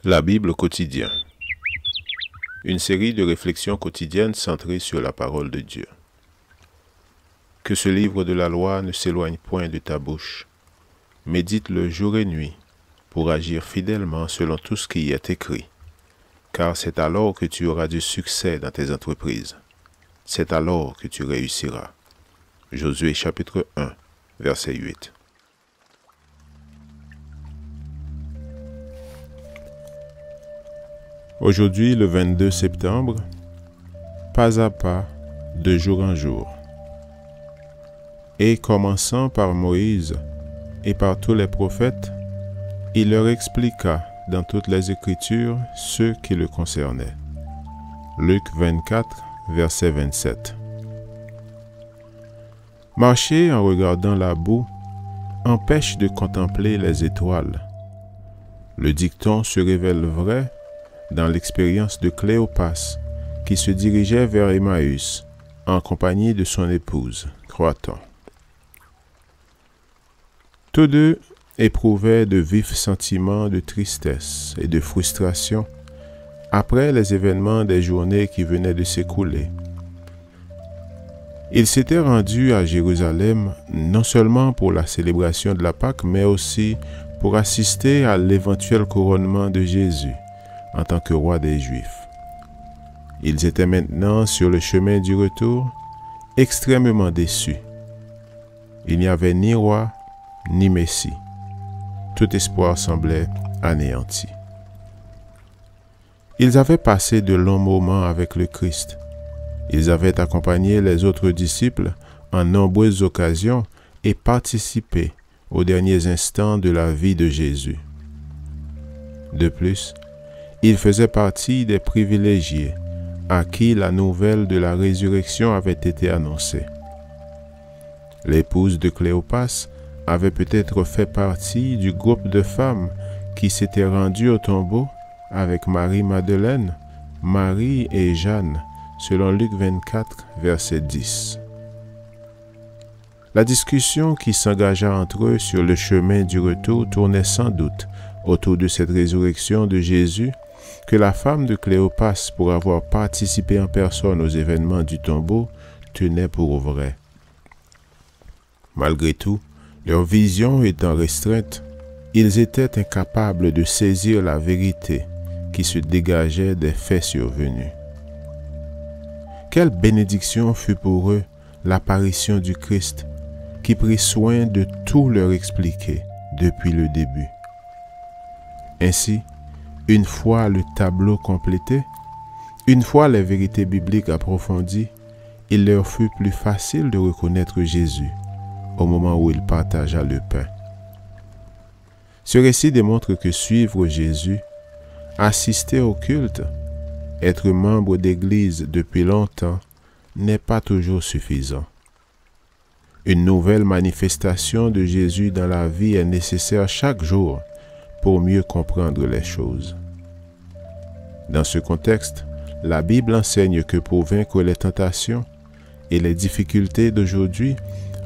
La Bible quotidien. Une série de réflexions quotidiennes centrées sur la parole de Dieu. Que ce livre de la loi ne s'éloigne point de ta bouche. Médite-le jour et nuit, pour agir fidèlement selon tout ce qui y est écrit. Car c'est alors que tu auras du succès dans tes entreprises. C'est alors que tu réussiras. Josué chapitre 1, verset 8. Aujourd'hui, le 22 septembre, pas à pas, de jour en jour. Et commençant par Moïse et par tous les prophètes, il leur expliqua dans toutes les Écritures ce qui le concernait. Luc 24, verset 27. Marcher en regardant la boue empêche de contempler les étoiles. Le dicton se révèle vrai dans l'expérience de Cléopas, qui se dirigeait vers Emmaüs, en compagnie de son épouse, croit-on. Tous deux éprouvaient de vifs sentiments de tristesse et de frustration après les événements des journées qui venaient de s'écouler. Ils s'étaient rendus à Jérusalem non seulement pour la célébration de la Pâque, mais aussi pour assister à l'éventuel couronnement de Jésus en tant que roi des Juifs. Ils étaient maintenant sur le chemin du retour, extrêmement déçus. Il n'y avait ni roi, ni Messie. Tout espoir semblait anéanti. Ils avaient passé de longs moments avec le Christ. Ils avaient accompagné les autres disciples en nombreuses occasions et participé aux derniers instants de la vie de Jésus. De plus, ils faisaient partie des privilégiés à qui la nouvelle de la résurrection avait été annoncée. L'épouse de Cléopas avait peut-être fait partie du groupe de femmes qui s'étaient rendues au tombeau avec Marie-Madeleine, Marie et Jeanne, selon Luc 24, verset 10. La discussion qui s'engagea entre eux sur le chemin du retour tournait sans doute autour de cette résurrection de Jésus que la femme de Cléopas, pour avoir participé en personne aux événements du tombeau, tenait pour vrai. Malgré tout, leur vision étant restreinte, ils étaient incapables de saisir la vérité qui se dégageait des faits survenus. Quelle bénédiction fut pour eux l'apparition du Christ, qui prit soin de tout leur expliquer depuis le début. Ainsi, une fois le tableau complété, une fois les vérités bibliques approfondies, il leur fut plus facile de reconnaître Jésus au moment où il partagea le pain. Ce récit démontre que suivre Jésus, assister au culte, être membre d'Église depuis longtemps n'est pas toujours suffisant. Une nouvelle manifestation de Jésus dans la vie est nécessaire chaque jour pour mieux comprendre les choses. Dans ce contexte, la Bible enseigne que pour vaincre les tentations et les difficultés d'aujourd'hui,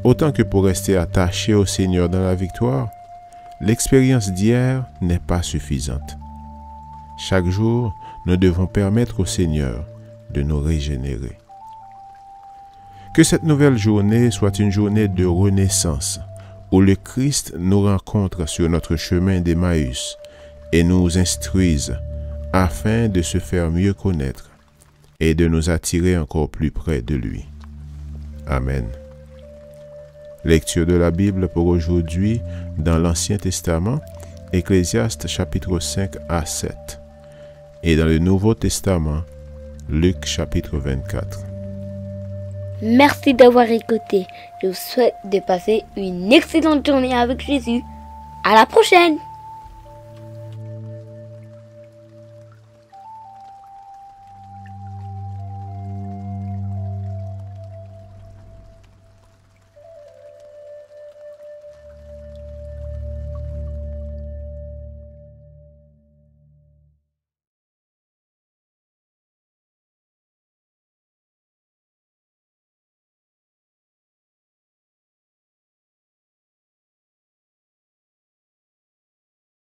autant que pour rester attaché au Seigneur dans la victoire, l'expérience d'hier n'est pas suffisante. Chaque jour, nous devons permettre au Seigneur de nous régénérer. Que cette nouvelle journée soit une journée de renaissance, où le Christ nous rencontre sur notre chemin d'Emmaüs et nous instruise afin de se faire mieux connaître et de nous attirer encore plus près de lui. Amen. Lecture de la Bible pour aujourd'hui dans l'Ancien Testament, Ecclésiaste chapitre 5 à 7, et dans le Nouveau Testament, Luc chapitre 24. Merci d'avoir écouté. Je vous souhaite de passer une excellente journée avec Jésus. À la prochaine!